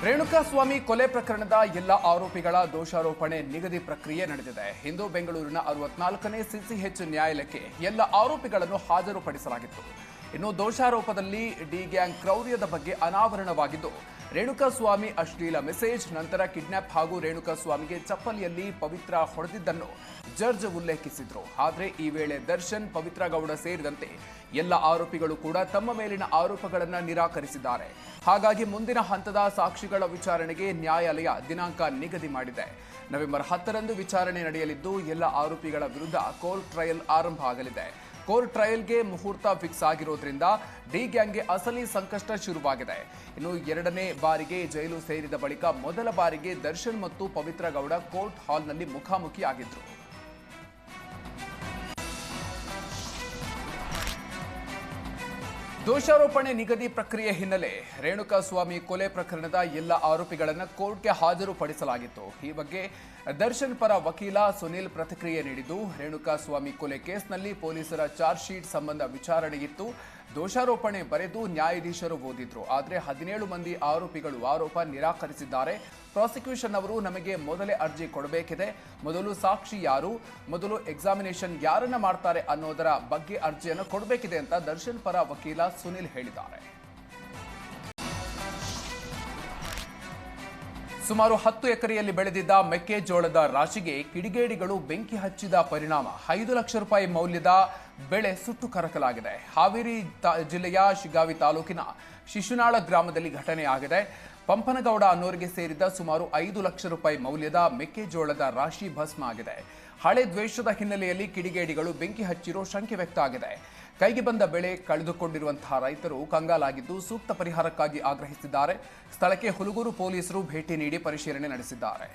ರೇಣುಕಾಸ್ವಾಮಿ ಕೊಲೆ ಪ್ರಕರಣದ ಎಲ್ಲ ಆರೋಪಿಗಳ ದೋಷಾರೋಪಣೆ ನಿಗದಿ ಪ್ರಕ್ರಿಯೆ ನಡೆದಿದೆ. ಇಂದು ಬೆಂಗಳೂರಿನ 64ನೇ ಸಿಸಿಎಚ್ ನ್ಯಾಯಾಲಯಕ್ಕೆ ಎಲ್ಲ ಆರೋಪಿಗಳನ್ನು ಹಾಜರುಪಡಿಸಲಾಗಿತ್ತು. ಇನ್ನು ದೋಷಾರೋಪದಲ್ಲಿ ಡಿ ಗ್ಯಾಂಗ್ ಕ್ರೌರ್ಯದ ಬಗ್ಗೆ ಅನಾವರಣವಾಗಿದ್ದು, ರೇಣುಕಾಸ್ವಾಮಿ ಅಶ್ಲೀಲ ಮೆಸೇಜ್, ನಂತರ ಕಿಡ್ನಾಪ್ ಹಾಗೂ ರೇಣುಕಾಸ್ವಾಮಿಗೆ ಚಪ್ಪಲಿಯಲ್ಲಿ ಪವಿತ್ರ ಹೊಡೆದಿದ್ದನ್ನು ಜಡ್ಜ್ ಉಲ್ಲೇಖಿಸಿದ್ರು. ಆದರೆ ಈ ವೇಳೆ ದರ್ಶನ್, ಪವಿತ್ರ ಗೌಡ ಸೇರಿದಂತೆ ಎಲ್ಲ ಆರೋಪಿಗಳು ಕೂಡ ತಮ್ಮ ಮೇಲಿನ ಆರೋಪಗಳನ್ನು ನಿರಾಕರಿಸಿದ್ದಾರೆ. ಹಾಗಾಗಿ ಮುಂದಿನ ಹಂತದ ಸಾಕ್ಷಿಗಳ ವಿಚಾರಣೆಗೆ ನ್ಯಾಯಾಲಯ ದಿನಾಂಕ ನಿಗದಿ ಮಾಡಿದೆ. ನವೆಂಬರ್ 10ರಂದು ವಿಚಾರಣೆ ನಡೆಯಲಿದ್ದು, ಎಲ್ಲ ಆರೋಪಿಗಳ ವಿರುದ್ಧ ಕೋರ್ಟ್ ಟ್ರಯಲ್ ಆರಂಭ ಆಗಲಿದೆ. ಕೋರ್ಟ್ ಟ್ರಯಲ್ಗೆ ಮುಹೂರ್ತ ಫಿಕ್ಸ್ ಆಗಿರೋದ್ರಿಂದ ಡಿ ಗ್ಯಾಂಗ್ಗೆ ಅಸಲಿ ಸಂಕಷ್ಟ ಶುರುವಾಗಿದೆ. ಇನ್ನು ಎರಡನೇ ಬಾರಿಗೆ ಜೈಲು ಸೇರಿದ ಬಳಿಕ ಮೊದಲ ಬಾರಿಗೆ ದರ್ಶನ್ ಮತ್ತು ಪವಿತ್ರ ಗೌಡ ಕೋರ್ಟ್ ಹಾಲ್ನಲ್ಲಿ ಮುಖಾಮುಖಿಯಾಗಿದ್ರು. ದೋಷಾರೋಪಣೆ ನಿಗದಿ ಪ್ರಕ್ರಿಯೆ ಹಿನ್ನೆಲೆ ರೇಣುಕಾಸ್ವಾಮಿ ಕೊಲೆ ಪ್ರಕರಣದ ಎಲ್ಲ ಆರೋಪಿಗಳನ್ನು ಕೋರ್ಟ್ಗೆ ಹಾಜರುಪಡಿಸಲಾಗಿತ್ತು. ಈ ಬಗ್ಗೆ ದರ್ಶನ್ ಪರ ವಕೀಲ ಸುನಿಲ್ ಪ್ರತಿಕ್ರಿಯೆ ನೀಡಿದ್ದು, ರೇಣುಕಾಸ್ವಾಮಿ ಕೊಲೆ ಕೇಸ್ನಲ್ಲಿ ಪೊಲೀಸರ ಚಾರ್ಜ್ ಶೀಟ್ ಸಂಬಂಧ ವಿಚಾರಣೆಯಿತ್ತು. ದೋಷಾರೋಪಣೆ ಬರೆದು ನ್ಯಾಯಾಧೀಶರು ಓದಿದ್ರು. ಆದರೆ 17 ಮಂದಿ ಆರೋಪಿಗಳು ಆರೋಪ ನಿರಾಕರಿಸಿದ್ದಾರೆ. ಪ್ರಾಸಿಕ್ಯೂಷನ್ ಅವರು ನಮಗೆ ಮೊದಲೇ ಅರ್ಜಿ ಕೊಡಬೇಕಿದೆ, ಮೊದಲು ಸಾಕ್ಷಿ ಯಾರು, ಮೊದಲು ಎಕ್ಸಾಮಿನೇಷನ್ ಯಾರನ್ನ ಮಾಡ್ತಾರೆ ಅನ್ನೋದರ ಬಗ್ಗೆ ಅರ್ಜಿಯನ್ನು ಕೊಡಬೇಕಿದೆ ಅಂತ ದರ್ಶನ್ ಪರ ವಕೀಲ ಸುನಿಲ್ ಹೇಳಿದ್ದಾರೆ. ಸುಮಾರು 10 ಎಕರೆಯಲ್ಲಿ ಬೆಳೆದಿದ್ದ ಮೆಕ್ಕೆಜೋಳದ ರಾಶಿಗೆ ಕಿಡಿಗೇಡಿಗಳು ಬೆಂಕಿ ಹಚ್ಚಿದ ಪರಿಣಾಮ 5 ಲಕ್ಷ ರೂಪಾಯಿ ಮೌಲ್ಯದ ಬೆಳೆ ಸುಟ್ಟು ಕರಕಲಾಗಿದೆ. ಹಾವೇರಿ ಜಿಲ್ಲೆಯ ಶಿಗ್ಗಾವಿ ತಾಲೂಕಿನ ಶಿಶುನಾಳ ಗ್ರಾಮದಲ್ಲಿ ಘಟನೆಯಾಗಿದೆ. ಪಂಪನಗೌಡ ಅನ್ನೋರಿಗೆ ಸೇರಿದ ಸುಮಾರು 5 ಲಕ್ಷ ರೂಪಾಯಿ ಮೌಲ್ಯದ ಮೆಕ್ಕೆಜೋಳದ ರಾಶಿ ಭಸ್ಮ ಆಗಿದೆ. ಹಳೆ ದ್ವೇಷದ ಹಿನ್ನೆಲೆಯಲ್ಲಿ ಕಿಡಿಗೇಡಿಗಳು ಬೆಂಕಿ ಹಚ್ಚಿರೋ ಶಂಕೆ ವ್ಯಕ್ತ ಆಗಿದೆ. ಕೈಗೆ ಬಂದ ಬೆಳೆ ಕಳೆದುಕೊಂಡಿರುವಂತಹ ರೈತರು ಕಂಗಾಲಾಗಿದ್ದು ಸೂಕ್ತ ಪರಿಹಾರಕ್ಕಾಗಿ ಆಗ್ರಹಿಸಿದ್ದಾರೆ. ಸ್ಥಳಕ್ಕೆ ಹುಲಗೂರು ಪೊಲೀಸರು ಭೇಟಿ ನೀಡಿ ಪರಿಶೀಲನೆ ನಡೆಸಿದ್ದಾರೆ.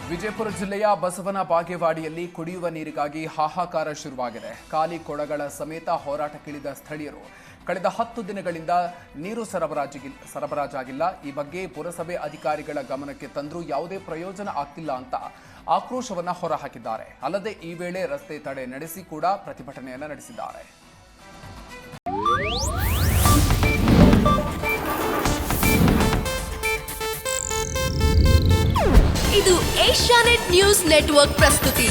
ವಿಜಯಪುರ ಜಿಲ್ಲೆಯ ಬಸವನ ಬಾಗೇವಾಡಿಯಲ್ಲಿ ಕುಡಿಯುವ ನೀರಿಗಾಗಿ ಹಾಹಾಕಾರ ಶುರುವಾಗಿದೆ. ಖಾಲಿ ಕೊಡಗಳ ಸಮೇತ ಹೋರಾಟಕ್ಕಿಳಿದ ಸ್ಥಳೀಯರು ಕಳೆದ 10 ದಿನಗಳಿಂದ ನೀರು ಸರಬರಾಜಾಗಿಲ್ಲ. ಈ ಬಗ್ಗೆ ಪುರಸಭೆ ಅಧಿಕಾರಿಗಳ ಗಮನಕ್ಕೆ ತಂದರೂ ಯಾವುದೇ ಪ್ರಯೋಜನ ಆಗ್ತಿಲ್ಲ ಅಂತ ಆಕ್ರೋಶವನ್ನ ಹೊರಹಾಕಿದ್ದಾರೆ. ಅಲ್ಲದೆ ಈ ವೇಳೆ ರಸ್ತೆ ತಡೆ ನಡೆಸಿ ಕೂಡ ಪ್ರತಿಭಟನೆಯನ್ನ ನಡೆಸಿದ್ದಾರೆ. ಇದು ಏಷ್ಯಾನೆಟ್ ನ್ಯೂಸ್ ನೆಟ್ವರ್ಕ್ ಪ್ರಸ್ತುತಿ.